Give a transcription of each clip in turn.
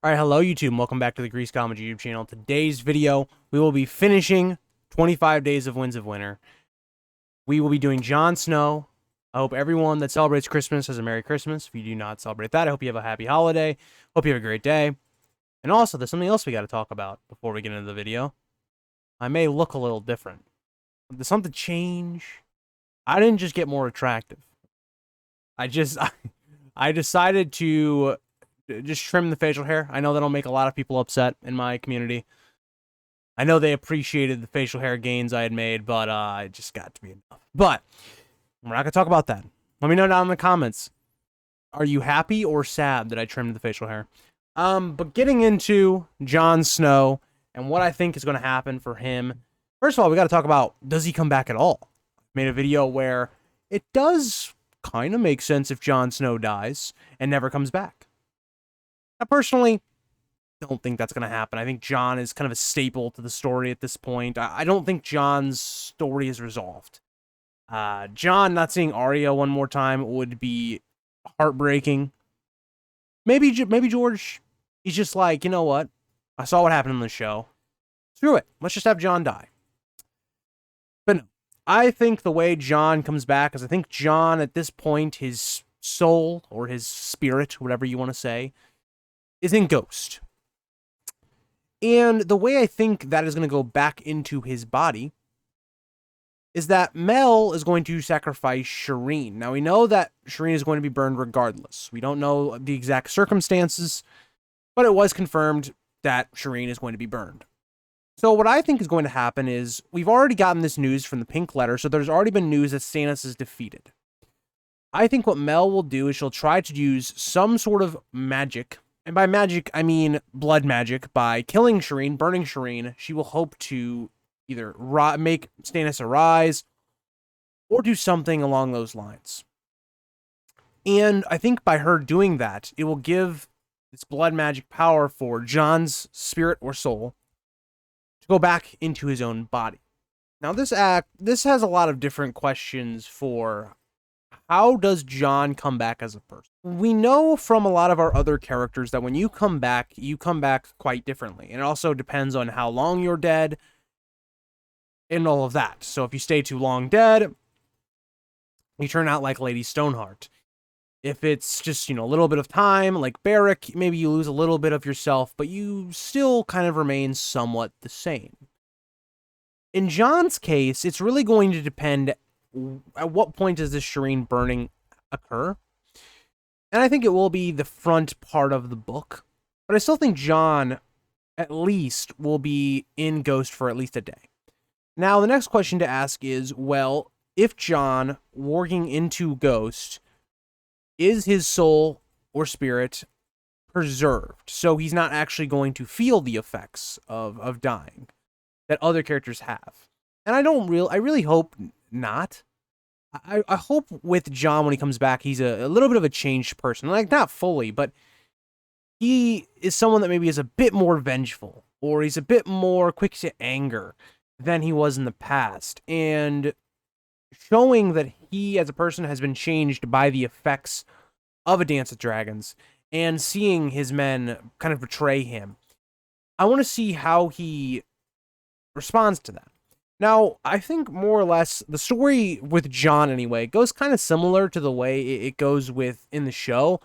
Alright, hello YouTube, and welcome back to the Grease Comedy YouTube channel. Today's video, we will be finishing 25 Days of Winds of Winter. We will be doing Jon Snow. I hope everyone that celebrates Christmas has a Merry Christmas. If you do not celebrate that, I hope you have a happy holiday. Hope you have a great day. And also, there's something else we got to talk about before we get into the video. I may look a little different. Did something change? I didn't just get more attractive. I decided to just trim the facial hair. I know that'll make a lot of people upset in my community. I know they appreciated the facial hair gains I had made, but it just got to be enough. But we're not going to talk about that. Let me know down in the comments. Are you happy or sad that I trimmed the facial hair? But getting into Jon Snow and what I think is going to happen for him. First of all, we got to talk about, does he come back at all? I made a video where it does kind of make sense if Jon Snow dies and never comes back. I personally don't think that's going to happen. I think Jon is kind of a staple to the story at this point. I don't think Jon's story is resolved. Jon not seeing Arya one more time would be heartbreaking. Maybe George, he's just like, you know what? I saw what happened in the show. Screw it. Let's just have Jon die. But no, I think the way Jon comes back is I think Jon at this point, his soul or his spirit, whatever you want to say, is in Ghost. And the way I think that is going to go back into his body is that Mel is going to sacrifice Shireen. Now, we know that Shireen is going to be burned regardless. We don't know the exact circumstances, but it was confirmed that Shireen is going to be burned. So what I think is going to happen is we've already gotten this news from the Pink Letter, so there's already been news that Stannis is defeated. I think what Mel will do is she'll try to use some sort of magic. And by magic, I mean blood magic. By killing Shireen, burning Shireen, she will hope to either make Stannis arise or do something along those lines. And I think by her doing that, it will give this blood magic power for Jon's spirit or soul to go back into his own body. Now, this has a lot of different questions for how does Jon come back as a person? We know from a lot of our other characters that when you come back quite differently. And it also depends on how long you're dead and all of that. So if you stay too long dead, you turn out like Lady Stoneheart. If it's just, a little bit of time, like Beric, maybe you lose a little bit of yourself, but you still kind of remain somewhat the same. In Jon's case, it's really going to depend at what point does this Shireen burning occur? And I think it will be the front part of the book. But I still think Jon, at least, will be in Ghost for at least a day. Now, the next question to ask is, well, if Jon, walking into Ghost, is his soul or spirit preserved? So he's not actually going to feel the effects of dying that other characters have. And I really hope not. I hope with Jon when he comes back, he's a little bit of a changed person. Like, not fully, but he is someone that maybe is a bit more vengeful, or he's a bit more quick to anger than he was in the past. And showing that he, as a person, has been changed by the effects of A Dance with Dragons, and seeing his men kind of betray him. I want to see how he responds to that. Now, I think more or less the story with Jon anyway goes kind of similar to the way it goes in the show,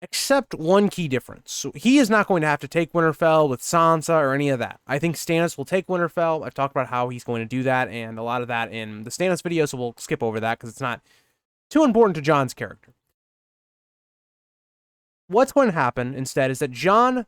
except one key difference. So he is not going to have to take Winterfell with Sansa or any of that. I think Stannis will take Winterfell. I've talked about how he's going to do that and a lot of that in the Stannis video, so we'll skip over that because it's not too important to Jon's character. What's going to happen instead is that Jon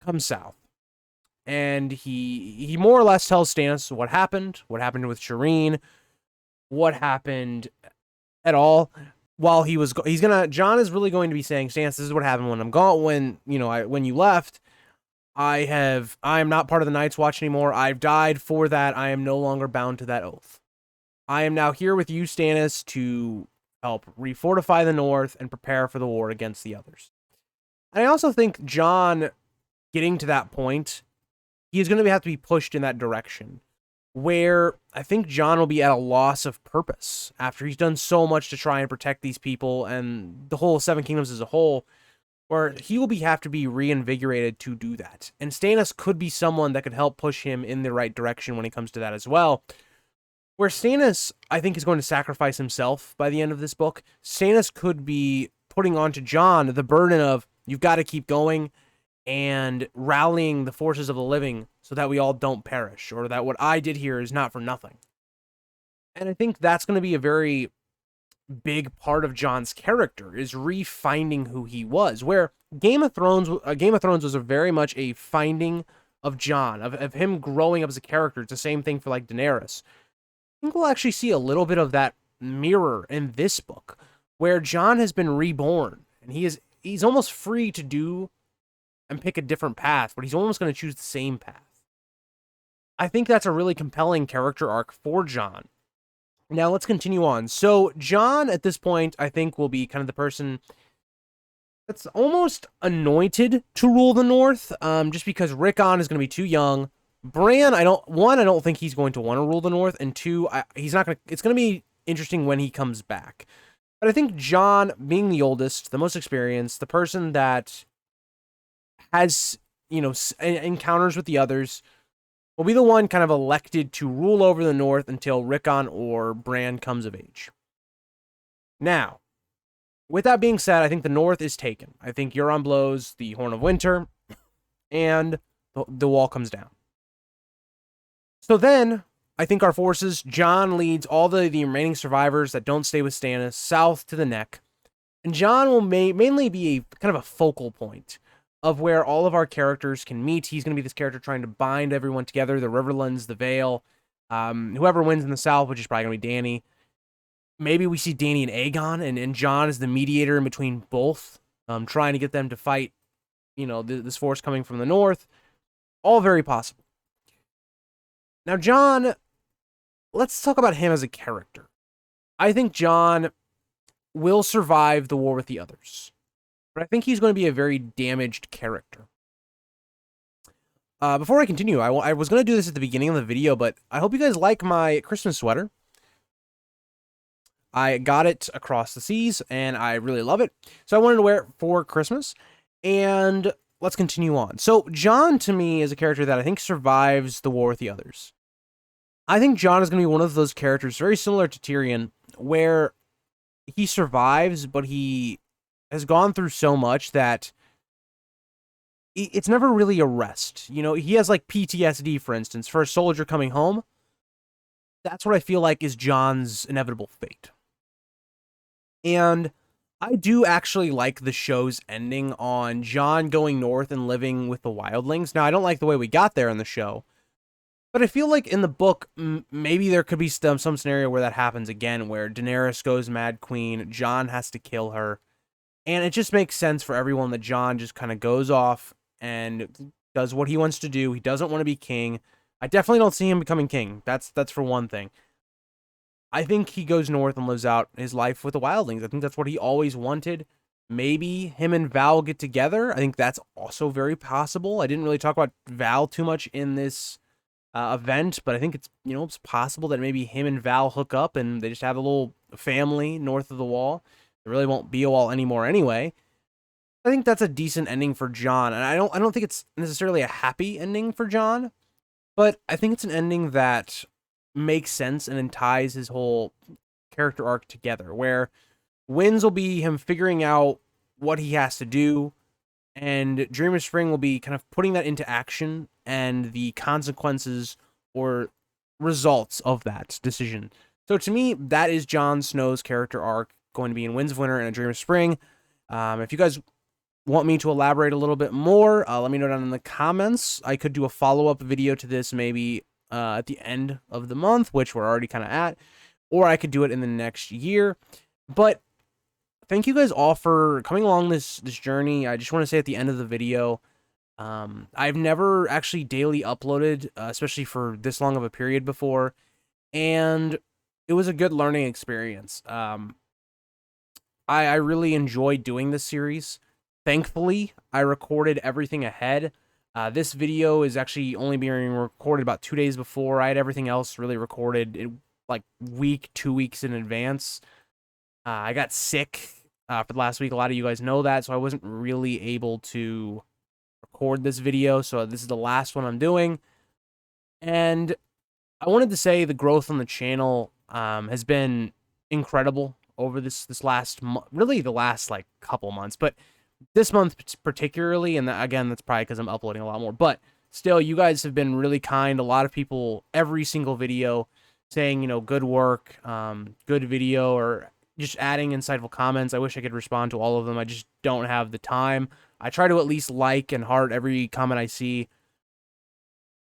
comes south. And he more or less tells Stannis what happened with Shireen, what happened at all. While Jon is really going to be saying, Stannis, this is what happened when I'm gone. When you left, I am not part of the Night's Watch anymore. I've died for that. I am no longer bound to that oath. I am now here with you, Stannis, to help refortify the North and prepare for the war against the others. And I also think Jon getting to that point, he's going to have to be pushed in that direction, where I think Jon will be at a loss of purpose after he's done so much to try and protect these people and the whole Seven Kingdoms as a whole, where he will have to be reinvigorated to do that. And Stannis could be someone that could help push him in the right direction when it comes to that as well. Where Stannis, I think, is going to sacrifice himself by the end of this book. Stannis could be putting onto Jon the burden of, you've got to keep going and rallying the forces of the living so that we all don't perish, or that what I did here is not for nothing. And I think that's going to be a very big part of Jon's character, is refinding who he was. Where Game of Thrones was a very much a finding of Jon, of him growing up as a character. It's the same thing for like Daenerys. I think we'll actually see a little bit of that mirror in this book, where Jon has been reborn, and he's almost free to do and pick a different path, but he's almost going to choose the same path. I think that's a really compelling character arc for Jon. Now let's continue on. So Jon, at this point, I think will be kind of the person that's almost anointed to rule the North, just because Rickon is going to be too young. Bran, I don't think he's going to want to rule the North, and two, he's not going to. It's going to be interesting when he comes back. But I think Jon, being the oldest, the most experienced, the person that has, encounters with the others, will be the one kind of elected to rule over the North until Rickon or Bran comes of age. Now, with that being said, I think the North is taken. I think Euron blows the Horn of Winter, and the wall comes down. So then, I think our forces, Jon leads all the remaining survivors that don't stay with Stannis south to the Neck. And Jon will mainly be a kind of a focal point of where all of our characters can meet. He's going to be this character trying to bind everyone together, the Riverlands, the Vale, whoever wins in the south, which is probably going to be Dany. Maybe we see Dany and Aegon, and Jon is the mediator in between both, trying to get them to fight, this force coming from the north. All very possible. Now, Jon, let's talk about him as a character. I think Jon will survive the war with the others, but I think he's going to be a very damaged character. Before I continue, I was going to do this at the beginning of the video, but I hope you guys like my Christmas sweater. I got it across the seas, and I really love it. So I wanted to wear it for Christmas, and let's continue on. So Jon, to me, is a character that I think survives the war with the others. I think Jon is going to be one of those characters, very similar to Tyrion, where he survives, but he has gone through so much that it's never really a rest. He has like PTSD, for instance, for a soldier coming home. That's what I feel like is Jon's inevitable fate. And I do actually like the show's ending on Jon going north and living with the wildlings. Now, I don't like the way we got there in the show, but I feel like in the book, maybe there could be some scenario where that happens again, where Daenerys goes Mad Queen, Jon has to kill her, and it just makes sense for everyone that Jon just kind of goes off and does what he wants to do. He doesn't want to be king. I definitely don't see him becoming king. That's for one thing. I think he goes north and lives out his life with the wildlings. I think that's what he always wanted. Maybe him and Val get together. I think that's also very possible. I didn't really talk about Val too much in this event, but I think it's it's possible that maybe him and Val hook up and they just have a little family north of the wall. There really won't be a wall anymore anyway. I think that's a decent ending for Jon, and I don't think it's necessarily a happy ending for Jon, but I think it's an ending that makes sense and then ties his whole character arc together, where wins will be him figuring out what he has to do, and Dream of Spring will be kind of putting that into action and the consequences or results of that decision. So to me, that is Jon Snow's character arc, going to be in Winds of Winter and A Dream of Spring. If you guys want me to elaborate a little bit more, let me know down in the comments. I could do a follow-up video to this maybe at the end of the month, which we're already kind of at, or I could do it in the next year. But thank you guys all for coming along this journey. I just want to say at the end of the video, I've never actually daily uploaded, especially for this long of a period before, and it was a good learning experience. I really enjoyed doing this series. Thankfully, I recorded everything ahead. This video is actually only being recorded about 2 days before. I had everything else really recorded like 2 weeks in advance. I got sick for the last week. A lot of you guys know that, so I wasn't really able to record this video, so this is the last one I'm doing. And I wanted to say the growth on the channel has been incredible over this last really the last like couple months, but this month particularly, and again, that's probably because I'm uploading a lot more, but still, you guys have been really kind. A lot of people, every single video, saying, good work, good video, or just adding insightful comments. I wish I could respond to all of them. I just don't have the time. I try to at least like and heart every comment I see.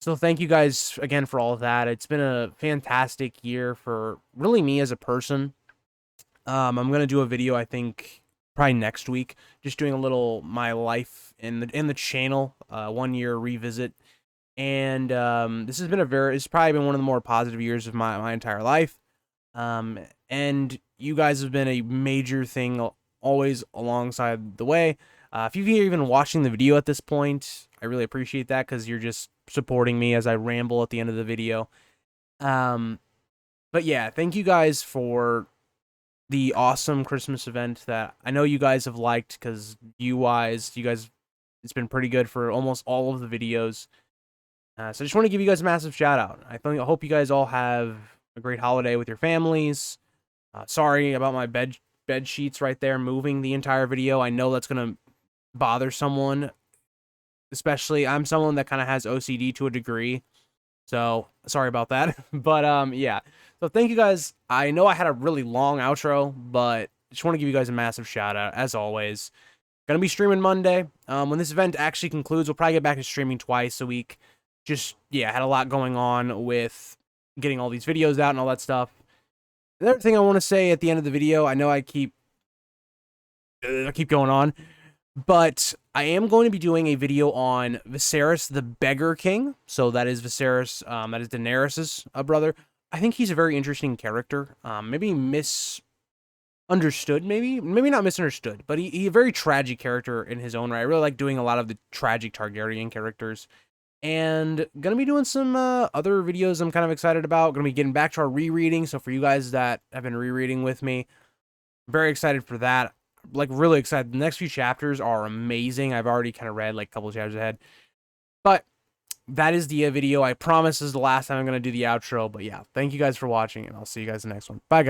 So thank you guys again for all of that. It's been a fantastic year for really me as a person. I'm going to do a video, I think, probably next week, just doing a little my life in the channel, 1 year revisit. And this has been it's probably been one of the more positive years of my entire life. And you guys have been a major thing always alongside the way. If you're even watching the video at this point, I really appreciate that, because you're just supporting me as I ramble at the end of the video. But yeah, thank you guys for the awesome Christmas event that I know you guys have liked, because you guys, it's been pretty good for almost all of the videos. So I just want to give you guys a massive shout out. I hope you guys all have a great holiday with your families. Sorry about my bed sheets right there moving the entire video. I know that's gonna bother someone, especially I'm someone that kind of has OCD to a degree. So sorry about that. But yeah. So thank you guys. I know I had a really long outro, but just want to give you guys a massive shout out as always. Gonna be streaming Monday. When this event actually concludes, we'll probably get back to streaming twice a week. Just, yeah, I had a lot going on with getting all these videos out and all that stuff. Another thing I want to say at the end of the video, I know I keep going on, but I am going to be doing a video on Viserys the Beggar King. So that is Viserys, that is Daenerys' brother. I think he's a very interesting character. Maybe misunderstood, maybe not misunderstood, but he a very tragic character in his own right. I really like doing a lot of the tragic Targaryen characters. And gonna be doing some other videos I'm kind of excited about. Gonna be getting back to our rereading. So for you guys that have been rereading with me, I'm very excited for that. Like, really excited. The next few chapters are amazing. I've already kind of read like a couple of chapters ahead. But that is the video. I promise this is the last time I'm gonna do the outro. But yeah, thank you guys for watching, and I'll see you guys in the next one. Bye, guys.